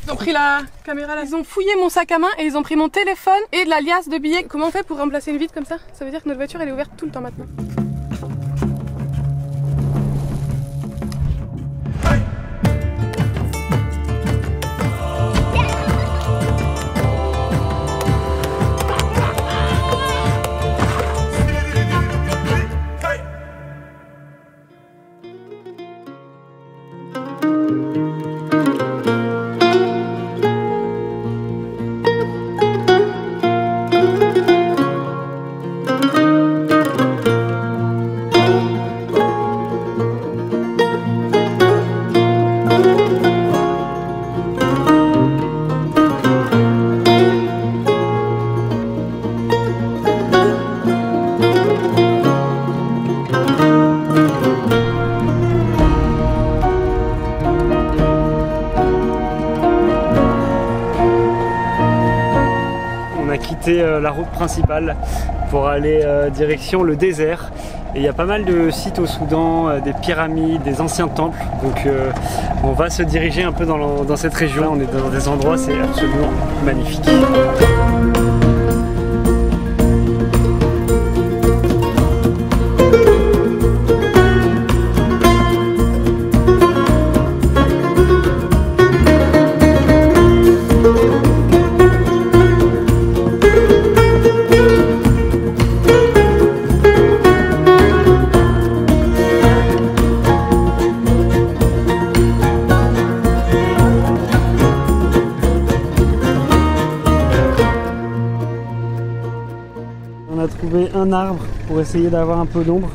Ils ont pris la caméra là. Ils ont fouillé mon sac à main et ils ont pris mon téléphone et de la liasse de billets. Comment on fait pour remplacer une vitre comme ça? Ça veut dire que notre voiture elle est ouverte tout le temps maintenant. La route principale pour aller direction le désert, et il y a pas mal de sites au Soudan, des pyramides, des anciens temples, donc on va se diriger un peu dans cette région. On est dans des endroits, c'est absolument magnifique. On a trouvé un arbre pour essayer d'avoir un peu d'ombre.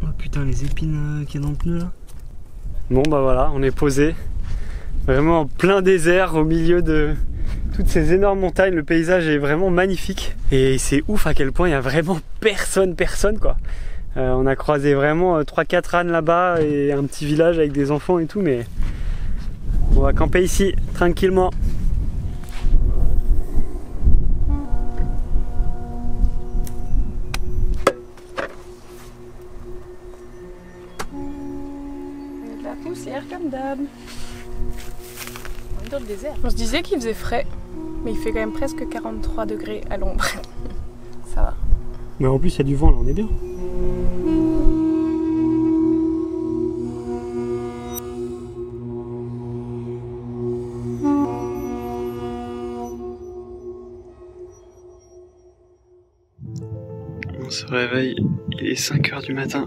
Oh putain, les épines qu'il y a dans le pneu là. Bon bah voilà, on est posé vraiment en plein désert au milieu de toutes ces énormes montagnes. Le paysage est vraiment magnifique et c'est ouf à quel point il y a vraiment personne quoi. On a croisé vraiment 3-4 ânes là-bas et un petit village avec des enfants et tout, mais on va camper ici tranquillement. Poussière comme d'hab. On est dans le désert. On se disait qu'il faisait frais, mais il fait quand même presque 43 degrés à l'ombre. Ça va. Mais en plus il y a du vent là, on est bien. On se réveille, il est 5 h du matin.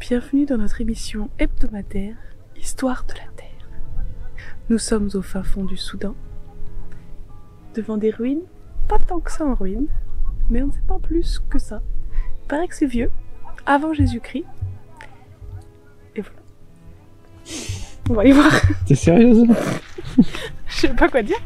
Bienvenue dans notre émission hebdomadaire Histoire de la Terre. Nous sommes au fin fond du Soudan, devant des ruines, pas tant que ça en ruines, mais on ne sait pas plus que ça. Il paraît que c'est vieux, avant Jésus-Christ. Et voilà. On va aller voir. T'es sérieuse? Je sais pas quoi dire.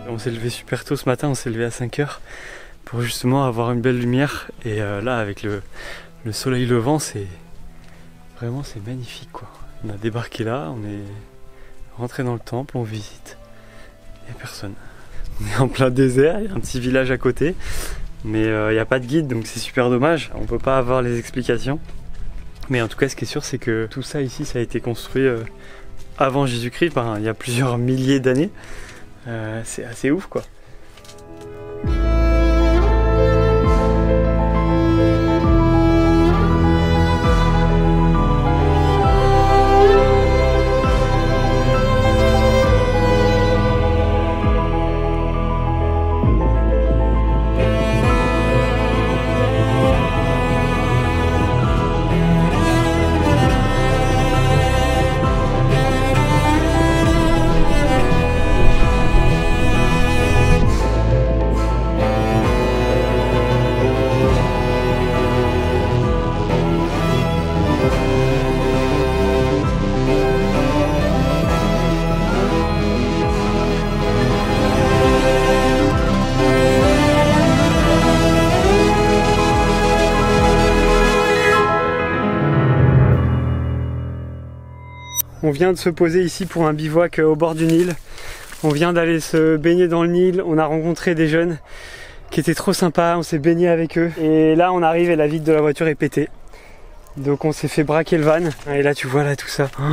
On s'est levé super tôt ce matin, on s'est levé à 5 h pour justement avoir une belle lumière, et là avec le soleil levant, c'est magnifique quoi. On a débarqué là, on est rentré dans le temple, on visite, il n'y a personne. On est en plein désert, il y a un petit village à côté, mais il n'y a pas de guide, donc c'est super dommage, on peut pas avoir les explications. Mais en tout cas ce qui est sûr, c'est que tout ça ici, ça a été construit avant Jésus-Christ, il y a plusieurs milliers d'années. C'est assez ouf quoi. On vient de se poser ici pour un bivouac au bord du Nil. On vient d'aller se baigner dans le Nil. On a rencontré des jeunes qui étaient trop sympas. On s'est baigné avec eux. Et là, on arrive et la vitre de la voiture est pétée. Donc on s'est fait braquer le van. Et là, tu vois là tout ça. Oh,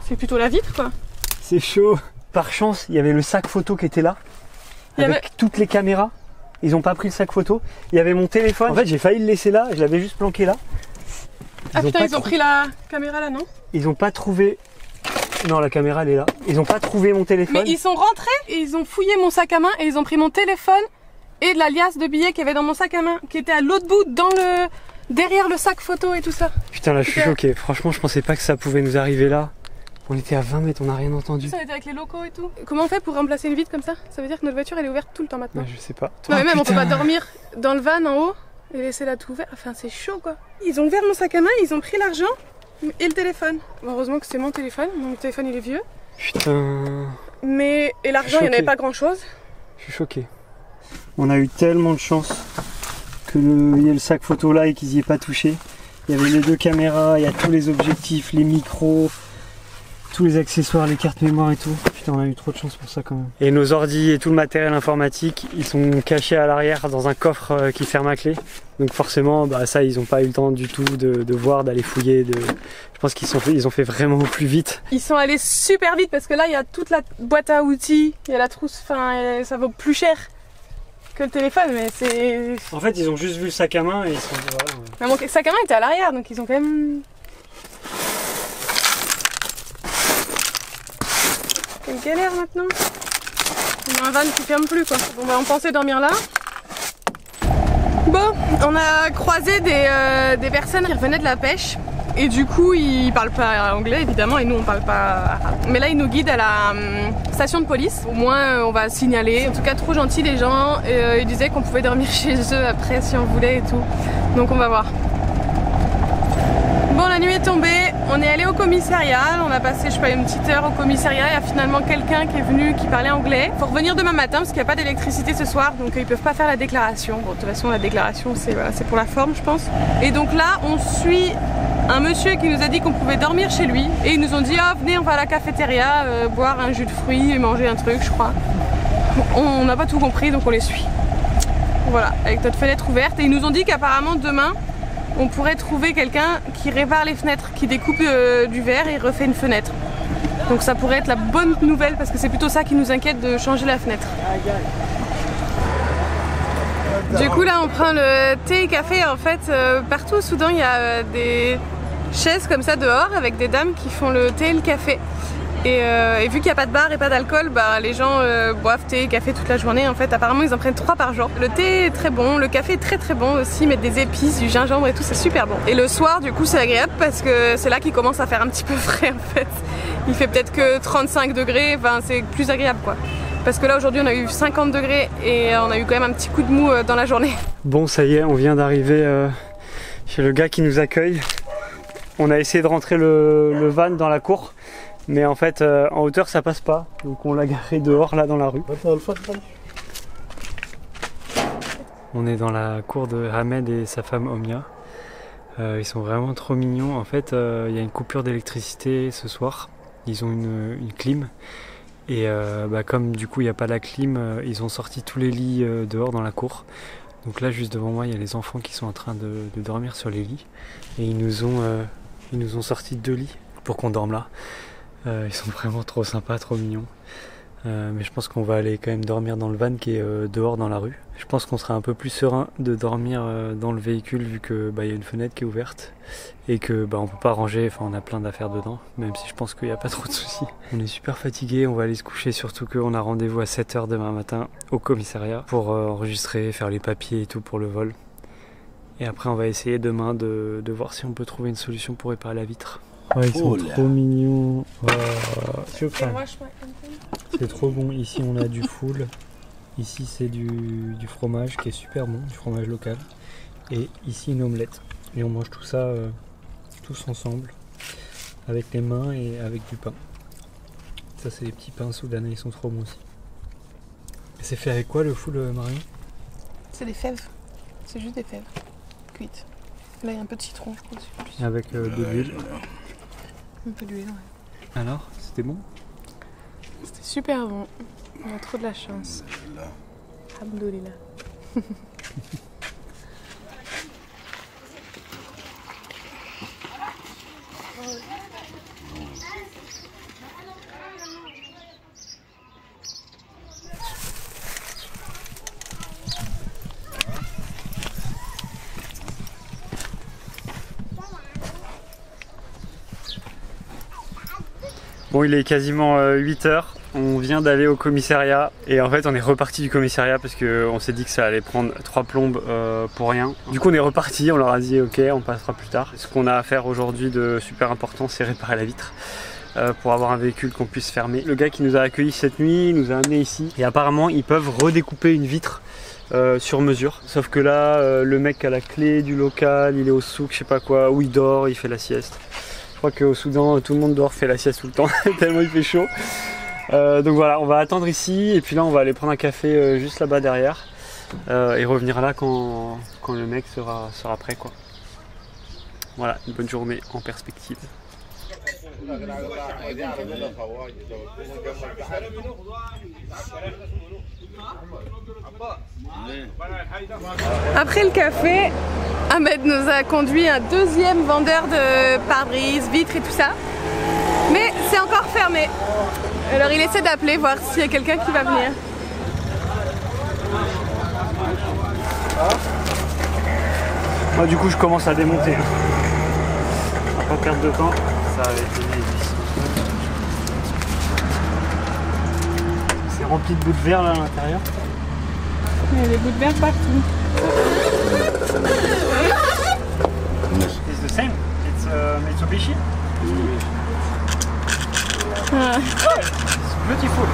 c'est plutôt la vitre quoi. c'est chaud. Par chance, il y avait le sac photo qui était là. Avec toutes les caméras. Ils ont pas pris le sac photo. Il y avait mon téléphone. En fait, j'ai failli le laisser là. Je l'avais juste planqué là. Ah putain, ils ont pris la caméra là, non? Ils ont pas trouvé... Non, la caméra elle est là. Ils ont pas trouvé mon téléphone. Mais ils sont rentrés et ils ont fouillé mon sac à main et ils ont pris mon téléphone et de la liasse de billets qu'il y avait dans mon sac à main, qui était à l'autre bout, derrière le sac photo et tout ça. Putain, là je suis choqué. Franchement, je pensais pas que ça pouvait nous arriver là. On était à 20 mètres, on n'a rien entendu. On était avec les locaux et tout. Comment on fait pour remplacer une vitre comme ça? Ça veut dire que notre voiture elle est ouverte tout le temps maintenant. Ouais, je sais pas. Non mais même on peut pas dormir dans le van en haut et laisser là tout ouvert. Enfin c'est chaud quoi. Ils ont ouvert mon sac à main, ils ont pris l'argent et le téléphone. Bon, heureusement que c'est mon téléphone. Mon téléphone il est vieux. Putain. Mais et l'argent il n'y en avait pas grand chose. Je suis choqué. On a eu tellement de chance qu'il y ait le sac photo là et qu'ils y aient pas touché. Il y avait les 2 caméras, il y a tous les objectifs, les micros, tous les accessoires, les cartes mémoire et tout. Putain, on a eu trop de chance pour ça quand même. Et nos ordis et tout le matériel informatique, ils sont cachés à l'arrière dans un coffre qui ferme à clé. Donc forcément, bah ça, ils n'ont pas eu le temps du tout de voir, d'aller fouiller. Je pense qu'ils ont fait vraiment au plus vite. Ils sont allés super vite parce que là, il y a toute la boîte à outils, il y a la trousse, enfin, ça vaut plus cher que le téléphone, mais c'est... En fait, ils ont juste vu le sac à main et ils se sont dit, voilà. Mais mon sac à main était à l'arrière, donc ils ont quand même... Quelle galère maintenant. On a un van qui ferme plus quoi. Bon bah on pensait dormir là. Bon, on a croisé des personnes qui revenaient de la pêche. Et du coup ils parlent pas anglais évidemment et nous on parle pas arabe. Mais là ils nous guident à la station de police. Au moins on va signaler. En tout cas trop gentils les gens. Ils disaient qu'on pouvait dormir chez eux après si on voulait et tout. Donc on va voir. Bon, la nuit est tombée, on est allé au commissariat, on a passé je sais pas une petite heure au commissariat, il y a finalement quelqu'un qui est venu qui parlait anglais. Faut revenir demain matin parce qu'il n'y a pas d'électricité ce soir, donc ils peuvent pas faire la déclaration. Bon, de toute façon la déclaration c'est voilà, pour la forme je pense. Et donc là on suit un monsieur qui nous a dit qu'on pouvait dormir chez lui et ils nous ont dit ah venez on va à la cafétéria boire un jus de fruits et manger un truc je crois. Bon, on n'a pas tout compris donc on les suit. Voilà, avec notre fenêtre ouverte et ils nous ont dit qu'apparemment demain on pourrait trouver quelqu'un qui répare les fenêtres, qui découpe du verre et refait une fenêtre. Donc ça pourrait être la bonne nouvelle parce que c'est plutôt ça qui nous inquiète de changer la fenêtre. Du coup là on prend le thé et café. En fait partout au Soudan il y a des chaises comme ça dehors avec des dames qui font le thé et le café. Et vu qu'il n'y a pas de bar et pas d'alcool, bah, les gens boivent thé et café toute la journée. En fait, apparemment, ils en prennent 3 par jour. Le thé est très bon, le café est très très bon aussi. Ils mettent des épices, du gingembre et tout, c'est super bon. Et le soir, du coup, c'est agréable parce que c'est là qu'il commence à faire un petit peu frais en fait. Il fait peut-être que 35 degrés, enfin, c'est plus agréable quoi. Parce que là, aujourd'hui, on a eu 50 degrés et on a eu quand même un petit coup de mou dans la journée. Bon, ça y est, on vient d'arriver chez le gars qui nous accueille. On a essayé de rentrer le van dans la cour. Mais en fait, en hauteur, ça passe pas. Donc on l'a garé dehors, là, dans la rue. On est dans la cour de Ahmed et sa femme Omnia. Ils sont vraiment trop mignons. En fait, il y a une coupure d'électricité ce soir. Ils ont une clim. Et comme du coup, il n'y a pas la clim, ils ont sorti tous les lits dehors dans la cour. Donc là, juste devant moi, il y a les enfants qui sont en train de dormir sur les lits. Et ils nous ont sorti 2 lits pour qu'on dorme là. Ils sont vraiment trop sympas, trop mignons. Mais je pense qu'on va aller quand même dormir dans le van qui est dehors dans la rue. Je pense qu'on sera un peu plus serein de dormir dans le véhicule vu que y a une fenêtre qui est ouverte et que on peut pas ranger, enfin on a plein d'affaires dedans, même si je pense qu'il n'y a pas trop de soucis. On est super fatigué, on va aller se coucher, surtout qu'on a rendez-vous à 7 h demain matin au commissariat pour enregistrer, faire les papiers et tout pour le vol. Et après on va essayer demain de voir si on peut trouver une solution pour réparer la vitre. Ouais, ils sont trop mignons. C'est trop bon. Ici on a du foule. Ici c'est du fromage qui est super bon, du fromage local. Et ici une omelette. Et on mange tout ça tous ensemble avec les mains et avec du pain. Ça c'est les petits pains soudanais, ils sont trop bons aussi. Et c'est fait avec quoi le foule, Marion? C'est des fèves. C'est juste des fèves cuites. Là il y a un peu de citron je crois. Avec de l'huile. Un peu d'huile, ouais. Alors, c'était bon? C'était super bon. On a trop de la chance. Alhamdoulilah. Bon, il est quasiment 8 h. On vient d'aller au commissariat et en fait on est reparti du commissariat parce qu'on s'est dit que ça allait prendre 3 plombes pour rien. Du coup on est reparti, on leur a dit ok, on passera plus tard. Ce qu'on a à faire aujourd'hui de super important, c'est réparer la vitre pour avoir un véhicule qu'on puisse fermer. Le gars qui nous a accueillis cette nuit nous a amené ici et apparemment ils peuvent redécouper une vitre sur mesure. Sauf que là le mec a la clé du local, il est au souk, je sais pas quoi, où il dort, il fait la sieste. Je crois qu'au Soudan tout le monde dort, fait la sieste tout le temps tellement il fait chaud. Donc voilà, on va attendre ici et puis là on va aller prendre un café juste là-bas derrière et revenir là quand le mec sera prêt quoi. Voilà, une bonne journée en perspective. Après le café, Ahmed nous a conduit un deuxième vendeur de pare-brise, vitres et tout ça. Mais c'est encore fermé. Alors il essaie d'appeler, voir s'il y a quelqu'un qui va venir. Moi du coup je commence à démonter. On va pas perdre de temps, ça va être une vis. C'est rempli de bouts de verre là à l'intérieur. Il y a des bouts de verre partout. It's the same. It's Mitsubishi. Ah. It's beautiful.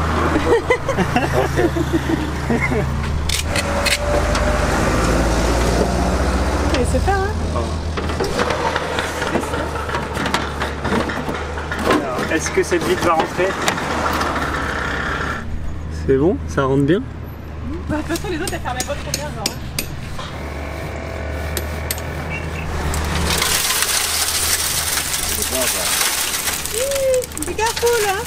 Et c'est faire hein. Alors, est-ce que cette vitre va rentrer? C'est bon? Ça rentre bien? Bah, de toute façon les autres elles fermaient pas trop bien genre. Be careful hein.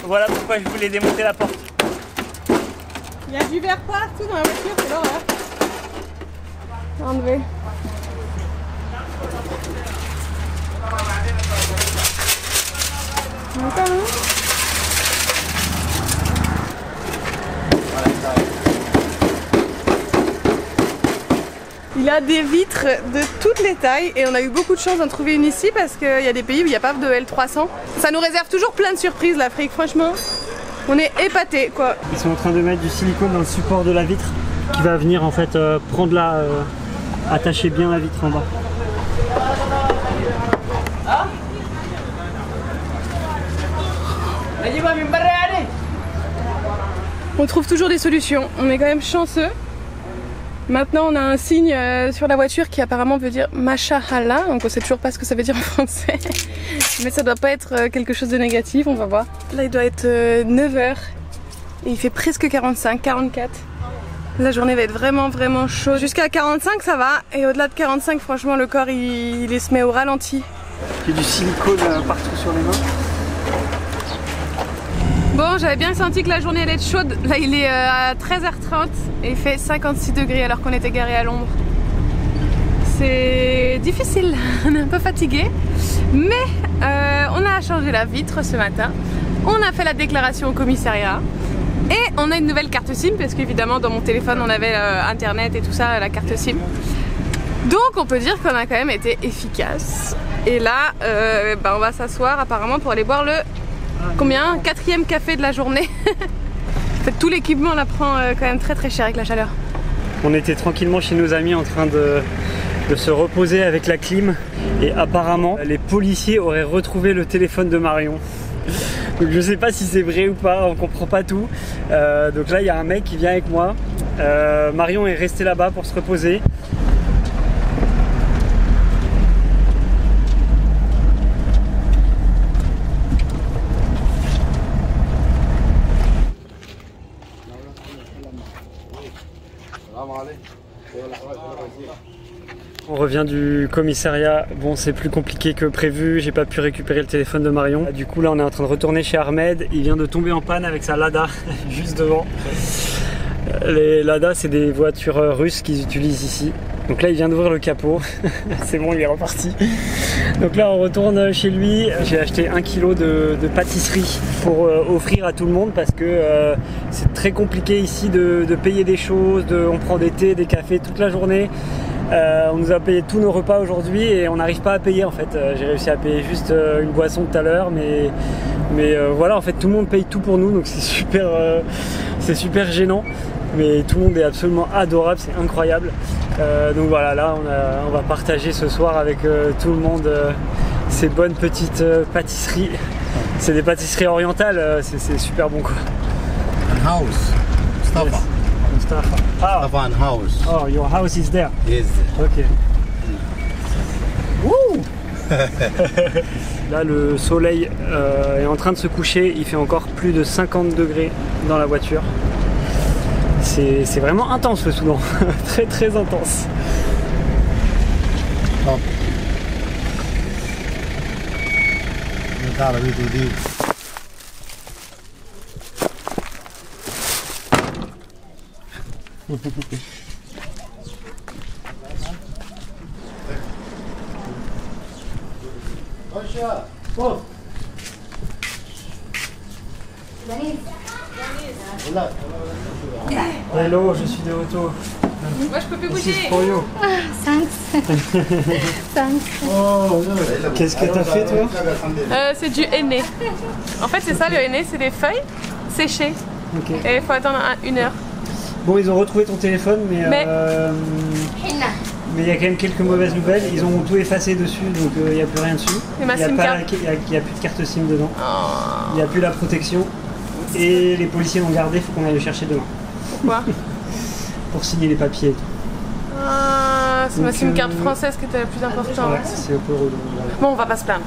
Voilà pourquoi je voulais démonter la porte. Il y a du verre partout dans la voiture, c'est l'horreur. Enlever. Encore un. Il a des vitres de toutes les tailles et on a eu beaucoup de chance d'en trouver une ici parce qu'il y a des pays où il n'y a pas de L300. Ça nous réserve toujours plein de surprises l'Afrique, franchement. On est épatés quoi. Ils sont en train de mettre du silicone dans le support de la vitre qui va venir en fait prendre la... attacher bien la vitre en bas. On trouve toujours des solutions, on est quand même chanceux. Maintenant on a un signe sur la voiture qui apparemment veut dire Mashallah, donc on sait toujours pas ce que ça veut dire en français. Mais ça doit pas être quelque chose de négatif, on va voir. Là il doit être 9 h et il fait presque 45, 44. La journée va être vraiment chaude. Jusqu'à 45 ça va, et au-delà de 45 franchement le corps il se met au ralenti. Il y a du silicone partout sur les mains. Bon, j'avais bien senti que la journée allait être chaude. Là il est à 13h30 et il fait 56 degrés alors qu'on était garé à l'ombre. C'est difficile, on est un peu fatigué. Mais on a changé la vitre ce matin. On a fait la déclaration au commissariat. Et on a une nouvelle carte SIM parce qu'évidemment dans mon téléphone on avait internet et tout ça, la carte SIM. Donc on peut dire qu'on a quand même été efficace. Et là on va s'asseoir apparemment pour aller boire le combien? 4e café de la journée. En fait tout l'équipement on la prend quand même très cher avec la chaleur. On était tranquillement chez nos amis en train de se reposer avec la clim et apparemment les policiers auraient retrouvé le téléphone de Marion. Donc je sais pas si c'est vrai ou pas, on comprend pas tout. Donc là il y a un mec qui vient avec moi. Marion est restée là-bas pour se reposer. revient du commissariat. Bon, c'est plus compliqué que prévu, j'ai pas pu récupérer le téléphone de Marion. Du coup là on est en train de retourner chez Ahmed, il vient de tomber en panne avec sa Lada juste devant. Les Lada c'est des voitures russes qu'ils utilisent ici. Donc là il vient d'ouvrir le capot, c'est bon, il est reparti. Donc là on retourne chez lui, j'ai acheté 1 kg de pâtisserie pour offrir à tout le monde parce que c'est très compliqué ici de payer des choses, on prend des thés, des cafés toute la journée. On nous a payé tous nos repas aujourd'hui et on n'arrive pas à payer en fait. J'ai réussi à payer juste une boisson tout à l'heure, mais voilà, en fait tout le monde paye tout pour nous, donc c'est super gênant. Mais tout le monde est absolument adorable, c'est incroyable. Donc voilà, là on va partager ce soir avec tout le monde ces bonnes petites pâtisseries. C'est des pâtisseries orientales, c'est super bon quoi. House, Mustafa. Yes. Mustafa. Ah. Mustafa and house. Oh, your house is there. Yes. Ok. Wouh. Là le soleil est en train de se coucher, il fait encore plus de 50 degrés dans la voiture. C'est vraiment intense le Soudan, très intense. Top. تعال فيديو جديد. Oh. Hello, je suis de retour. Moi je peux plus bouger. Thanks. Thanks. Oh, qu'est-ce que t'as fait toi? C'est du henné. En fait c'est ça le henné, c'est des feuilles séchées. Okay. Et il faut attendre 1 heure. Bon, ils ont retrouvé ton téléphone, mais il y a quand même quelques mauvaises nouvelles. Ils ont tout effacé dessus, donc il n'y a plus rien dessus. Et ma Il n'y a, SIM card. y a plus de carte SIM dedans. Oh. Il n'y a plus la protection. Et les policiers l'ont gardé, il faut qu'on aille le chercher demain. Pourquoi? Pour signer les papiers et tout. Ah, c'est ma Donc, SIM card française qui était la plus importante. Ouais, c'est un peu relou. Bon, on va pas se plaindre.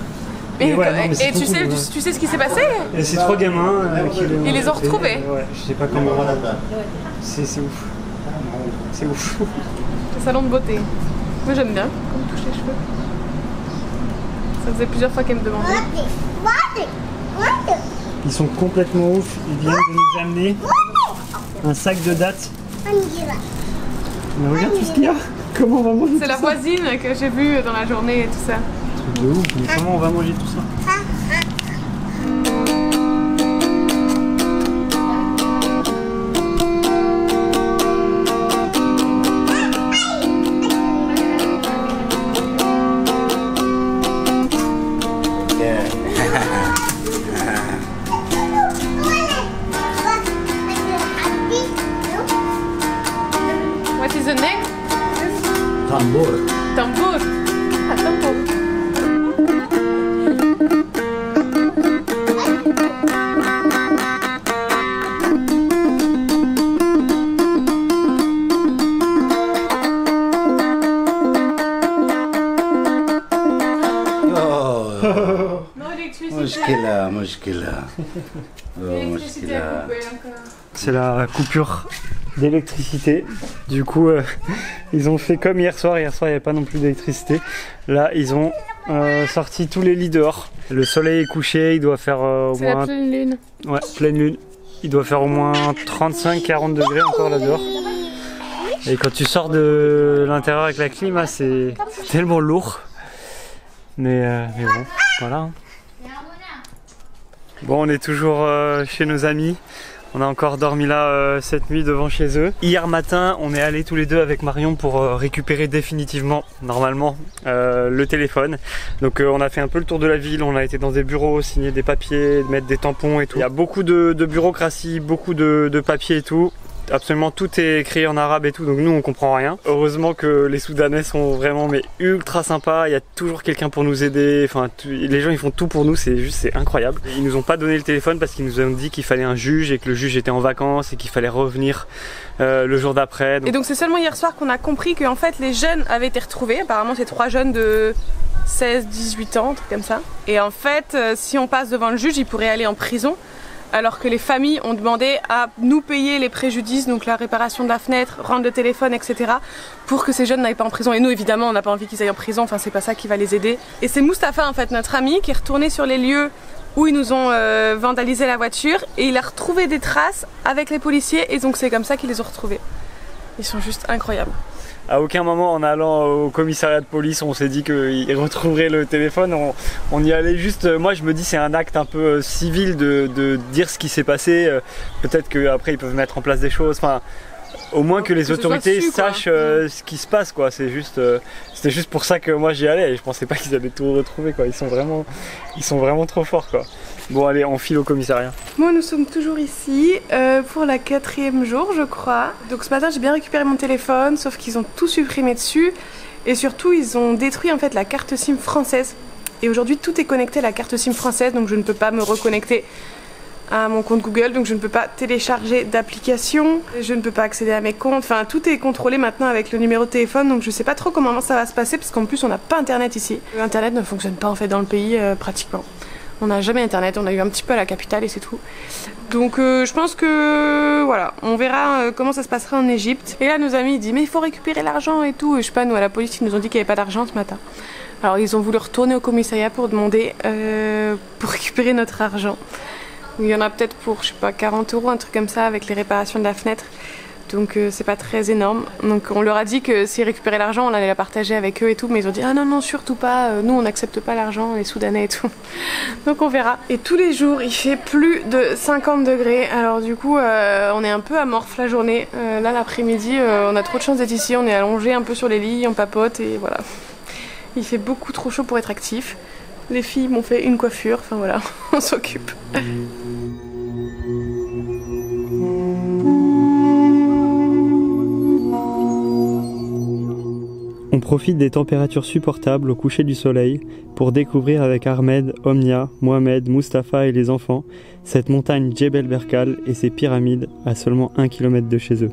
Mais, ouais, non, mais c'est et trop tu sais, cool, ouais. tu sais ce qui s'est passé? Et c'est 3 gamins qui Ils les ont retrouvés. Ouais, je sais pas comment. C'est ouf. C'est ouf. Le salon de beauté. Moi j'aime bien comme touche les cheveux. Ça faisait plusieurs fois qu'elle me demandait. Ils sont complètement ouf. Ils viennent de nous amener un sac de dattes. Mais regarde tout ce qu'il y a. Comment on va manger C'est tout la ça? voisine que j'ai vue dans la journée et tout ça. Truc de ouf. Mais comment on va manger tout ça? What is the name? Tambur. Tambour. Ah, tambour. Non, électricité. مشكلة. L'électricité a coupé encore. C'est la coupure d'électricité. Du coup, ils ont fait comme hier soir. Hier soir, il n'y avait pas non plus d'électricité. Là, ils ont sorti tous les lits dehors. Le soleil est couché. Il doit faire au C'est la moins... pleine lune. Ouais, pleine lune. Il doit faire au moins 35-40 degrés encore là dehors. Et quand tu sors de l'intérieur avec la clim, c'est tellement lourd. Mais bon, voilà. Bon, on est toujours chez nos amis. On a encore dormi là cette nuit devant chez eux. Hier matin, on est allés tous les deux avec Marion pour récupérer définitivement, normalement, le téléphone. Donc on a fait un peu le tour de la ville, on a été dans des bureaux, signer des papiers, mettre des tampons et tout. Il y a beaucoup de bureaucratie, beaucoup de papiers et tout. Absolument tout est écrit en arabe et tout, donc nous on comprend rien. Heureusement que les Soudanais sont vraiment ultra sympas, il y a toujours quelqu'un pour nous aider, enfin les gens ils font tout pour nous, c'est incroyable. Ils nous ont pas donné le téléphone parce qu'ils nous ont dit qu'il fallait un juge et que le juge était en vacances et qu'il fallait revenir le jour d'après. Et donc c'est seulement hier soir qu'on a compris que en fait les jeunes avaient été retrouvés. Apparemment c'est 3 jeunes de 16-18 ans, un truc comme ça. Et en fait si on passe devant le juge, ils pourraient aller en prison. alors que les familles ont demandé à nous payer les préjudices, donc la réparation de la fenêtre, rendre le téléphone, etc. pour que ces jeunes n'aillent pas en prison. Et nous, évidemment, on n'a pas envie qu'ils aillent en prison, enfin c'est pas ça qui va les aider. Et c'est Mustapha, en fait, notre ami, qui est retourné sur les lieux où ils nous ont vandalisé la voiture et il a retrouvé des traces avec les policiers et donc c'est comme ça qu'ils les ont retrouvés. Ils sont juste incroyables. À aucun moment en allant au commissariat de police on s'est dit qu'ils retrouveraient le téléphone, on y allait juste, moi je me dis c'est un acte un peu civil de dire ce qui s'est passé, peut-être qu'après ils peuvent mettre en place des choses, enfin au moins que les autorités sachent ce qui se passe quoi, c'était juste pour ça que moi j'y allais et je pensais pas qu'ils allaient tout retrouver quoi, ils sont vraiment trop forts quoi. Bon allez, on file au commissariat. Moi nous sommes toujours ici pour la 4e jour je crois. Donc ce matin j'ai bien récupéré mon téléphone sauf qu'ils ont tout supprimé dessus et surtout ils ont détruit en fait la carte SIM française. Et aujourd'hui tout est connecté à la carte SIM française donc je ne peux pas me reconnecter à mon compte Google, donc je ne peux pas télécharger d'application, je ne peux pas accéder à mes comptes, enfin tout est contrôlé maintenant avec le numéro de téléphone donc je sais pas trop comment ça va se passer parce qu'en plus on n'a pas internet ici. Internet ne fonctionne pas en fait dans le pays pratiquement. On n'a jamais internet, on a eu un petit peu à la capitale et c'est tout. Donc je pense que voilà, on verra comment ça se passera en Égypte. Et là nos amis ils disent mais il faut récupérer l'argent et tout. Et je sais pas, nous à la police ils nous ont dit qu'il n'y avait pas d'argent ce matin. Alors ils ont voulu retourner au commissariat pour demander pour récupérer notre argent. Il y en a peut-être pour je sais pas 40 €, un truc comme ça avec les réparations de la fenêtre. Donc c'est pas très énorme. Donc on leur a dit que s'ils récupéraient l'argent, on allait la partager avec eux et tout. Mais ils ont dit ah non non surtout pas, nous on n'accepte pas l'argent, les Soudanais et tout. Donc on verra. Et tous les jours il fait plus de 50 degrés. Alors du coup on est un peu amorphe la journée. Là l'après-midi on a trop de chance d'être ici. On est allongé un peu sur les lits, on papote et voilà. Il fait beaucoup trop chaud pour être actif. Les filles m'ont fait une coiffure, enfin voilà, on s'occupe. On profite des températures supportables au coucher du soleil pour découvrir avec Ahmed, Omnia, Mohamed, Mustapha et les enfants cette montagne Djebel Berkal et ses pyramides à seulement 1 km de chez eux.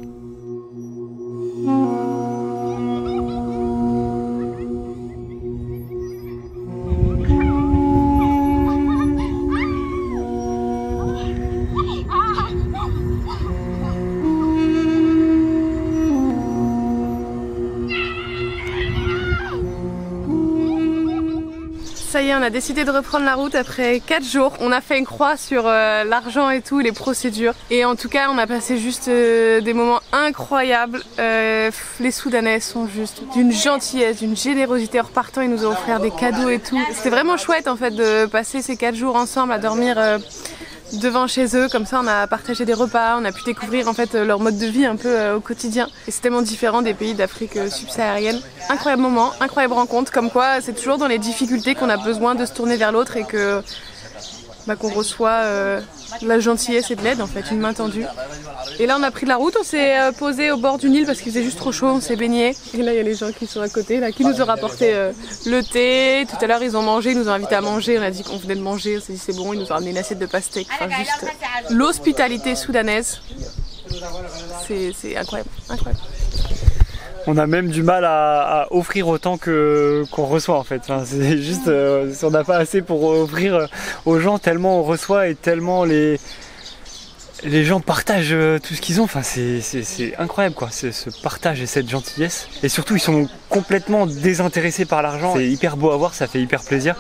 Ça y est, on a décidé de reprendre la route après 4 jours. On a fait une croix sur l'argent et tout, les procédures. Et en tout cas, on a passé juste des moments incroyables. Les Soudanais sont juste d'une gentillesse, d'une générosité. En repartant, ils nous ont offert des cadeaux et tout. C'était vraiment chouette en fait de passer ces 4 jours ensemble à dormir devant chez eux, comme ça on a partagé des repas, on a pu découvrir en fait leur mode de vie un peu au quotidien. Et c'est tellement différent des pays d'Afrique subsaharienne. Incroyable moment, incroyable rencontre, comme quoi c'est toujours dans les difficultés qu'on a besoin de se tourner vers l'autre et que qu'on reçoit de la gentillesse et de l'aide en fait, une main tendue. Et là on a pris de la route, on s'est posé au bord du Nil parce qu'il faisait juste trop chaud, on s'est baigné. Et là il y a les gens qui sont à côté, là, qui nous ont rapporté le thé. Tout à l'heure ils ont mangé, ils nous ont invités à manger, on a dit qu'on venait de manger, on s'est dit c'est bon, ils nous ont ramené une assiette de pastèque. Enfin juste l'hospitalité soudanaise, c'est incroyable, incroyable. On a même du mal à offrir autant qu'on reçoit en fait. Enfin, c'est juste, on n'a pas assez pour offrir aux gens tellement on reçoit et tellement les gens partagent tout ce qu'ils ont. Enfin, c'est incroyable quoi, ce partage et cette gentillesse. Et surtout, ils sont complètement désintéressés par l'argent. C'est hyper beau à voir, ça fait hyper plaisir.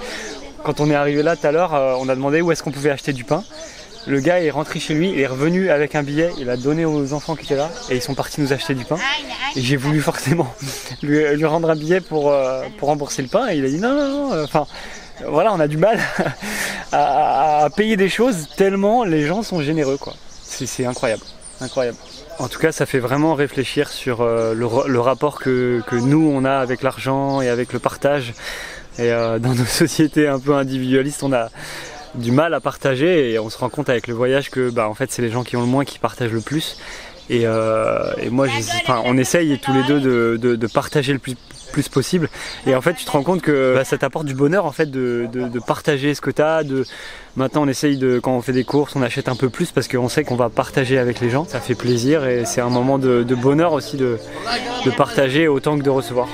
Quand on est arrivé là tout à l'heure, on a demandé où est-ce qu'on pouvait acheter du pain. Le gars est rentré chez lui, il est revenu avec un billet, il a donné aux enfants qui étaient là et ils sont partis nous acheter du pain. Et j'ai voulu forcément lui rendre un billet pour rembourser le pain et il a dit non, non, non. Enfin, voilà, on a du mal à payer des choses tellement les gens sont généreux quoi. C'est incroyable, incroyable. En tout cas, ça fait vraiment réfléchir sur le rapport que nous on a avec l'argent et avec le partage. Et dans nos sociétés un peu individualistes, on a du mal à partager et on se rend compte avec le voyage que en fait c'est les gens qui ont le moins qui partagent le plus et moi on essaye tous les deux de partager le plus possible et en fait tu te rends compte que ça t'apporte du bonheur en fait de partager ce que tu as. Maintenant on essaye quand on fait des courses on achète un peu plus parce qu'on sait qu'on va partager avec les gens, ça fait plaisir et c'est un moment de bonheur aussi de partager autant que de recevoir.